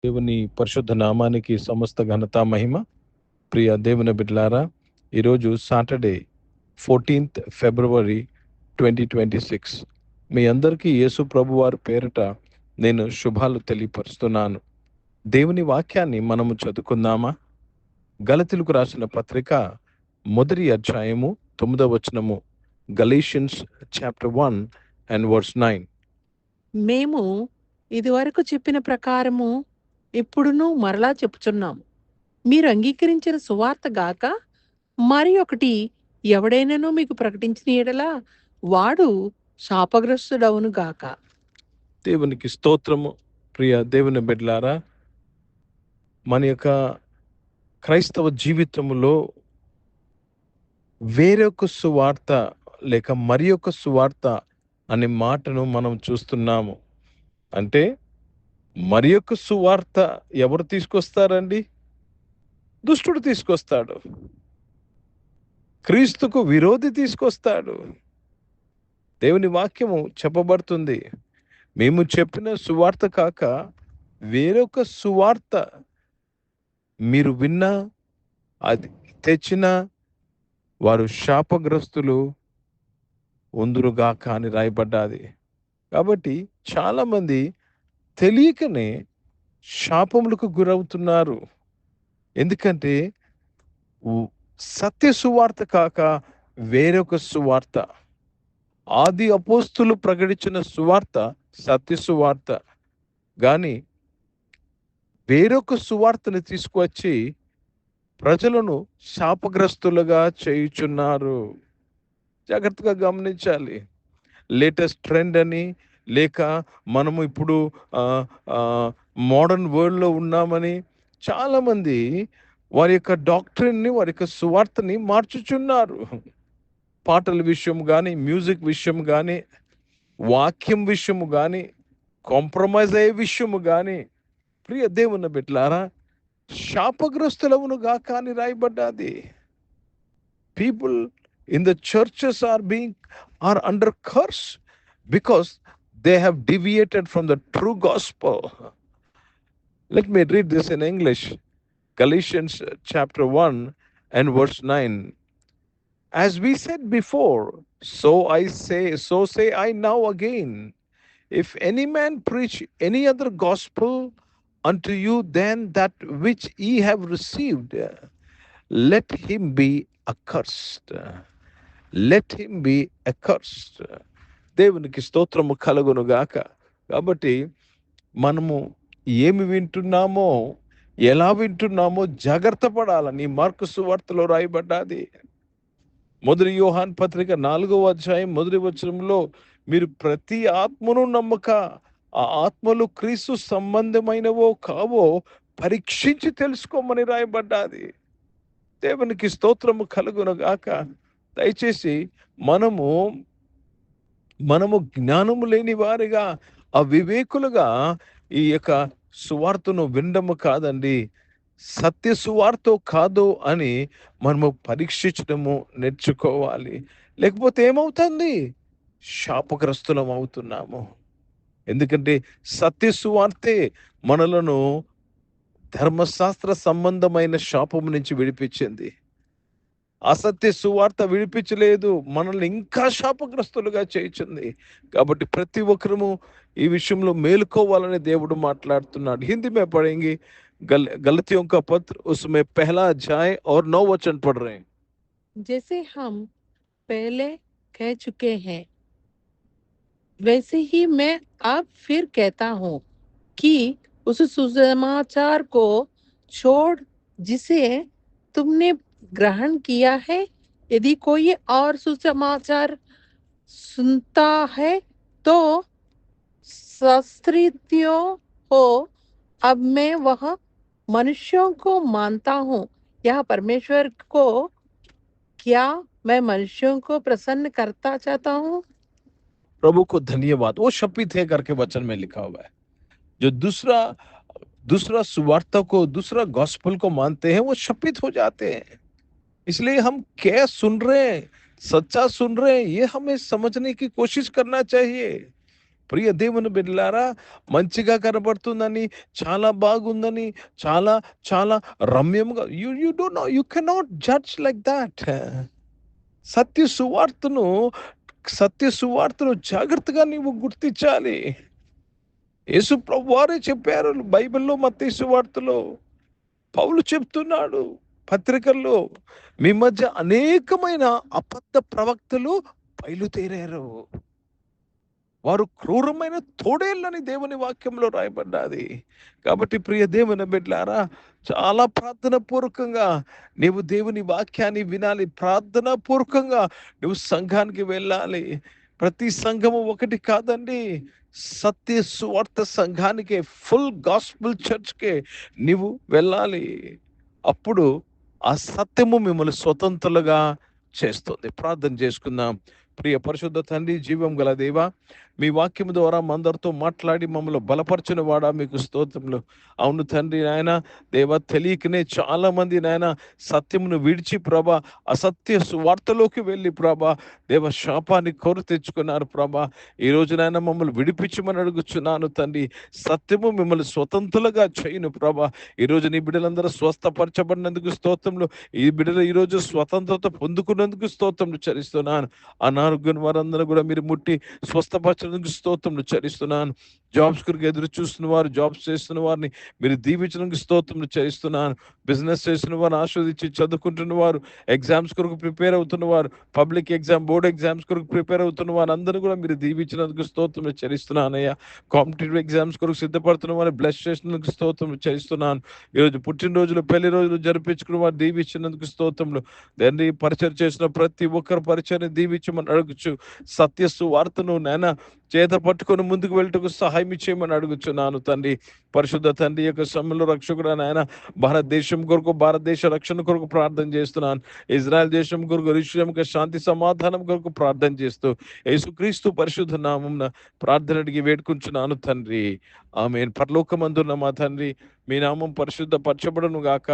దేవుని పరిశుద్ధ నామానికి సమస్త ఘనత మహిమ. ప్రియ దేవుని బిడ్డలారా, ఈరోజు సాటర్డే 14th ఫిబ్రవరి 2026. మీ అందరికీ యేసు ప్రభు వారి పేరిట నేను శుభాలు తెలియపరుస్తున్నాను. దేవుని వాక్యాన్ని మనము చదువుకుందామా? గలతీలకు రాసిన పత్రిక 1వ అధ్యాయము 9వ వచనము. Galatians chapter 1 and verse 9. మేము ఇదివరకు చెప్పిన ప్రకారము ఇప్పుడును మరలా చెప్పుచున్నాము. మీరు అంగీకరించిన సువార్త గాక మరి ఒకటి ఎవడైనాను మీకు ప్రకటించిన ఎడలా వాడు శాపగ్రస్తుడవును గాక. దేవునికి స్తోత్రము. ప్రియ దేవుని బిడ్డలారా, మన యొక్క క్రైస్తవ జీవితంలో వేరొక సువార్త లేక మరి ఒక సువార్త అనే మాటను మనం చూస్తున్నాము. అంటే మరి ఒక సువార్త ఎవరు తీసుకొస్తారండి? దుష్టుడు తీసుకొస్తాడు. క్రీస్తుకు విరోధి తీసుకొస్తాడు. దేవుని వాక్యము చెప్పబడుతుంది, మేము చెప్పిన సువార్త కాక వేరొక సువార్త మీరు విన్నా అది తెచ్చినా వారు శాపగ్రస్తులు ఉందురుగాక అని రాయబడ్డాది. కాబట్టి చాలామంది తెలియకనే శాపములకు గురవుతున్నారు. ఎందుకంటే సత్య సువార్త కాక వేరొక సువార్త, ఆది అపోస్తులు ప్రకటించిన సువార్త సత్య సువార్త, కానీ వేరొక సువార్తని తీసుకువచ్చి ప్రజలను శాపగ్రస్తులుగా చేయుచున్నారు. జాగ్రత్తగా గమనించాలి. లేటెస్ట్ ట్రెండ్ అని, లేక మనము ఇప్పుడు మోడర్న్ వరల్డ్లో ఉన్నామని చాలామంది వారి యొక్క డాక్ట్రిన్ని, వారి యొక్క సువార్తని మార్చుచున్నారు. పాటల విషయం కానీ, మ్యూజిక్ విషయం కానీ, వాక్యం విషయము కానీ, కాంప్రమైజ్ అయ్యే విషయము కానీ, ప్రియ దేవుని బిడ్డలారా, శాపగ్రస్తులవును గాక అని రాయబడ్డాది. People in the churches are under curse because they have deviated from the true gospel. Let me read this in English. Galatians chapter 1 and verse 9. As we said before, so say I now again, if any man preach any other gospel unto you than that which ye have received, let him be accursed. Let him be accursed. దేవునికి స్తోత్రము కలుగును గాక. కాబట్టి మనము ఏమి వింటున్నామో, ఎలా వింటున్నామో జాగ్రత్త పడాలని మార్కు సువార్తలో రాయబడ్డాది. 1 యోహాను పత్రిక 4వ అధ్యాయం 1వ వచనంలో, మీరు ప్రతి ఆత్మను నమ్మక ఆ ఆత్మలు క్రీస్తు సంబంధమైనవో కావో పరీక్షించి తెలుసుకోమని రాయబడ్డాది. దేవునికి స్తోత్రము కలుగును గాక. దయచేసి మనము జ్ఞానము లేని వారిగా, అవివేకులుగా ఈ యొక్క సువార్తను వినడము కాదండి, సత్య సువార్త కాదు అని మనము పరీక్షించడము నేర్చుకోవాలి. లేకపోతే ఏమవుతుంది? శాపగ్రస్తులం అవుతున్నాము. ఎందుకంటే సత్య సువార్తే మనలను ధర్మశాస్త్ర సంబంధమైన శాపము నుంచి విడిపించింది. అసత్య సువార్త విడిపించలేదు, మనల్ని ఇంకా శాపగ్రస్తులుగా చేయించింది. కాబట్టి ప్రతి ఒక్కరము ఈ విషయంలో మేలుకోవాలని దేవుడు మాట్లాడుతున్నాడు. హిందీ में पढ़ेंगे गलतियों का पत्र, उसमें पहला अध्याय और 9 वचन पढ़ रहे हैं. जैसे हम पहले कह चुके हैं वैसे ही मैं अब फिर कहता हूँ कि उस सुसमाचार को छोड़ जिसे तुमने ग्रहण किया है, यदि कोई और सुसमाचार सुनता है तो शास्त्रियों हो, अब मैं वह मनुष्यों को मानता हूँ या परमेश्वर को, क्या मैं मनुष्यों को प्रसन्न करता चाहता हूँ? प्रभु को धन्यवाद. वो शपित है करके वचन में लिखा हुआ है. जो दूसरा सुवार्ता को, दूसरा गॉस्पेल को मानते हैं, वो शपित हो जाते हैं. इसलिए हम क्या सुन रहे हैं, सच्चा सुन रहे हैं, ये हमें समझने की कोशिश करना चाहिए. ప్రియ దేవుని బిడ్డలారా, మంచిగా కనబడుతుందని, చాలా బాగుందని, చాలా చాలా రమ్యంగా you don't know, you cannot judge like that. సత్య సువార్తను సత్య సువార్తను జాగ్రత్తగా నీవు గుర్తించాలి. యేసు ప్రభు వారే చెప్పారు బైబిల్లో, మత్తయి సువార్తలో, పౌలు చెప్తున్నాడు పత్రికల్లో, మీ మధ్య అనేకమైన అబద్ధ ప్రవక్తలు బయలుదేరారు, వారు క్రూరమైన తోడేళ్ళని దేవుని వాక్యంలో రాయబడ్డాది. కాబట్టి ప్రియ దేవుని బిడ్డలారా, చాలా ప్రార్థన పూర్వకంగా నీవు దేవుని వాక్యాన్ని వినాలి. ప్రార్థన పూర్వకంగా నువ్వు సంఘానికి వెళ్ళాలి. ప్రతి సంఘము ఒకటి కాదండి, సత్య సువార్త సంఘానికే, ఫుల్ గాస్పుల్ చర్చ్కే నీవు వెళ్ళాలి. అప్పుడు ఆ సత్యము మిమ్మల్ని స్వతంత్రులుగా చేస్తుంది. ప్రార్థన చేసుకుందాం. ప్రియ పరిశుద్ధ తండ్రి, జీవం గల దేవా, మీ వాక్యం ద్వారా మందరితో మాట్లాడి మమ్మల్ని బలపరచిన వాడా, మీకు స్తోత్రములు. అవును తండ్రి, నాయన దేవా, తెలియకనే చాలా మంది నాయన సత్యమును విడిచి ప్రభా అసత్య సువార్తలోకి వెళ్ళి ప్రభా దేవ శాపాన్ని కోరు తెచ్చుకున్నారు ప్రభా. ఈ రోజు నాయన మమ్మల్ని విడిపించమని అడుగుచున్నాను తండ్రి. సత్యము మిమ్మల్ని స్వతంత్రులుగా చేయను ప్రభా. ఈరోజు నీ బిడ్డలందరూ స్వస్థపరచబడినందుకు స్తోత్రములు. ఈ బిడ్డలు ఈరోజు స్వతంత్రత పొందుకున్నందుకు స్తోత్రములు చెల్లిస్తున్నాను. అనారోగ్యం వారందరూ కూడా మీరు ముట్టి స్వస్థపరచడానికి స్తోత్రములు చెల్లిస్తున్నాను. జాబ్స్ కొరకు ఎదురు చూస్తున్న వారు, జాబ్స్ చేస్తున్న వారిని మీరు దీవించడానికి స్తోత్రములు చెల్లిస్తున్నాను. బిజినెస్ చేస్తున్న వారు ఆస్వాదించి చదువుకుంటున్న వారు, ఎగ్జామ్స్ కొరకు ప్రిపేర్ అవుతున్న వారు, పబ్లిక్ ఎగ్జామ్, బోర్డ్ ఎగ్జామ్స్ కొరకు ప్రిపేర్ అవుతున్న వారు అందరూ కూడా మీరు దీవించినందుకు స్తోత్రములు చెల్లిస్తున్నానయ్యా. కాంపిటేటివ్ ఎగ్జామ్స్ కొరకు సిద్ధపడుతున్న వారిని బ్లెస్ చేసినందుకు స్తోత్రములు చెల్లిస్తున్నాను. ఈరోజు పుట్టినరోజులు, పెళ్లి రోజులు జరిపించుకున్న వారు దీవించినందుకు స్తోత్రములు. దాన్ని పరిచయం చేసిన ప్రతి ఒక్కరు పరిచయాన్ని దీవించమని అడుగుచు, సత్య సువార్తను నాయన చేత పట్టుకొని ముందుకు వెళ్ళటకు సహాయం చేయమని అడుగుచున్నాను తండ్రి. పరిశుద్ధ తండ్రి యొక్క సమయంలో రక్షకుడు నాయన భారతదేశం కొరకు, భారతదేశ రక్షణ కొరకు ప్రార్థన చేస్తున్నాను. ఇజ్రాయెల్ దేశం కొరకు, యెరూషలేముకు శాంతి సమాధానం కొరకు ప్రార్థన చేస్తూ యేసుక్రీస్తు పరిశుద్ధ నామమున ప్రార్థన అడిగి వేడుకుంటున్నాను తండ్రి. ఆమేన్. పరలోకమందున్న మా తండ్రి, మీ నామం పరిశుద్ధ పరచబడును గాక,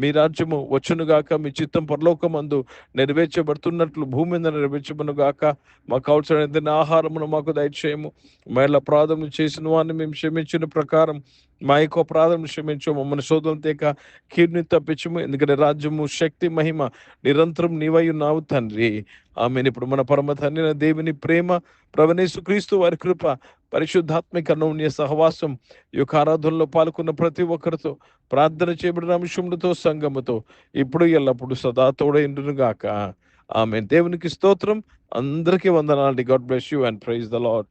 మీ రాజ్యము వచ్చును గాక, మీ చిత్తం పరలోకమందు నెరవేర్చబడుతున్నట్లు భూమి మీద నెరవేర్చబడును గాక. మాకు కావలసిన ఆహారమును మాకు దయచేయము. మళ్ళీ అపరాధములు చేసిన వారిని మేము క్షమించిన ప్రకారం మా యొక్క అపరాధం క్షమించు, మమ్మల్ని శోధన తేక కీడుని తప్పించము. ఎందుకంటే రాజ్యము, శక్తి, మహిమ నిరంతరం నీవై ఉన్నావు తండ్రి. ఆమేన్. ఇప్పుడు మన పరమ తండ్రి దేవుని ప్రేమ, ప్రభువైన యేసుక్రీస్తు వారి కృప, పరిశుద్ధాత్మిక అన్యోన్య సహవాసం ఈ యొక్క ఆరాధనలో పాల్గొన్న ప్రతి ఒక్కరితో, ప్రార్థన చేయబడిన అంశములతో, సంఘముతో ఇప్పుడు ఎల్లప్పుడు సదా తోడైండును గాక. ఆమేన్. దేవునికి స్తోత్రం. అందరికీ వందనాలండి. God bless you and praise the lord.